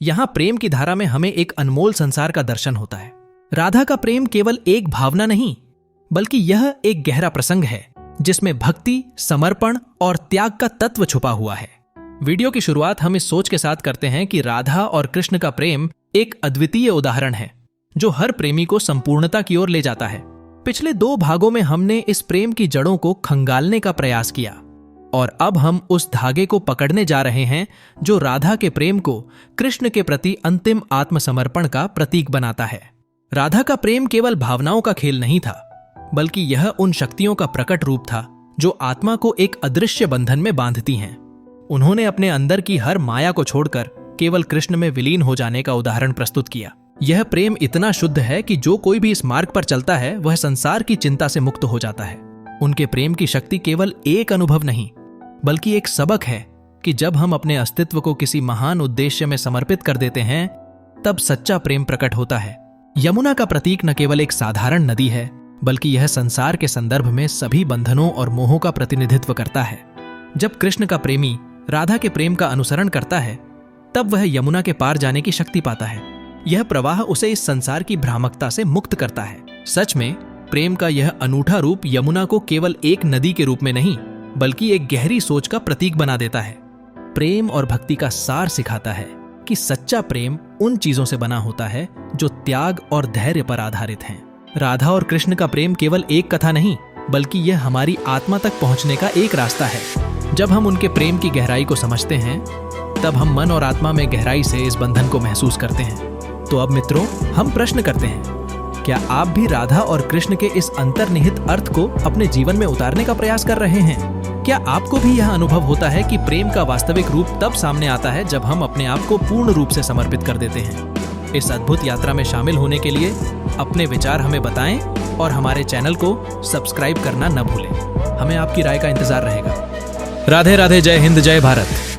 यहाँ प्रेम की धारा में हमें एक अनमोल संसार का दर्शन होता है। राधा का प्रेम केवल एक भावना नहीं, बल्कि यह एक गहरा प्रसंग है जिसमें भक्ति, समर्पण और त्याग का तत्व छुपा हुआ है। वीडियो की शुरुआत हम इस सोच के साथ करते हैं कि राधा और कृष्ण का प्रेम एक अद्वितीय उदाहरण है जो हर प्रेमी को संपूर्णता की ओर ले जाता है। पिछले 2 भागों में हमने इस प्रेम की जड़ों को खंगालने का प्रयास किया और अब हम उस धागे को पकड़ने जा रहे हैं जो राधा के प्रेम को कृष्ण के प्रति अंतिम आत्मसमर्पण का प्रतीक बनाता है। राधा का प्रेम केवल भावनाओं का खेल नहीं था, बल्कि यह उन शक्तियों का प्रकट रूप था जो आत्मा को एक अदृश्य बंधन में बांधती हैं। उन्होंने अपने अंदर की हर माया को छोड़कर केवल कृष्ण में विलीन हो जाने का उदाहरण प्रस्तुत किया। यह प्रेम इतना शुद्ध है कि जो कोई भी इस मार्ग पर चलता है वह संसार की चिंता से मुक्त हो जाता है। उनके प्रेम की शक्ति केवल एक अनुभव नहीं, बल्कि एक सबक है कि जब हम अपने अस्तित्व को किसी महान उद्देश्य में समर्पित कर देते हैं, तब सच्चा प्रेम प्रकट होता है। यमुना का प्रतीक न केवल एक साधारण नदी है, बल्कि यह संसार के संदर्भ में सभी बंधनों और मोहों का प्रतिनिधित्व करता है। जब कृष्ण का प्रेमी राधा के प्रेम का अनुसरण करता है, तब वह यमुना के पार जाने की शक्ति पाता है। यह प्रवाह उसे इस संसार की भ्रामकता से मुक्त करता है। सच में प्रेम का यह अनूठा रूप यमुना को केवल एक नदी के रूप में नहीं, बल्कि एक गहरी सोच का प्रतीक बना देता है। प्रेम और भक्ति का सार सिखाता है कि सच्चा प्रेम उन चीजों से बना होता है जो त्याग और धैर्य पर आधारित हैं। राधा और कृष्ण का प्रेम केवल एक कथा नहीं, बल्कि यह हमारी आत्मा तक पहुंचने का एक रास्ता है। जब हम उनके प्रेम की गहराई को समझते हैं, तब हम मन और आत्मा में गहराई से इस बंधन को महसूस करते हैं। तो अब मित्रों, हम प्रश्न करते हैं, क्या आप भी राधा और कृष्ण के इस अंतर्निहित अर्थ को अपने जीवन में उतारने का प्रयास कर रहे हैं? क्या आपको भी यह अनुभव होता है कि प्रेम का वास्तविक रूप तब सामने आता है जब हम अपने आप को पूर्ण रूप से समर्पित कर देते हैं? इस अद्भुत यात्रा में शामिल होने के लिए अपने विचार हमें बताएं और हमारे चैनल को सब्सक्राइब करना न भूलें। हमें आपकी राय का इंतजार रहेगा। राधे राधे, जय हिंद, जय भारत।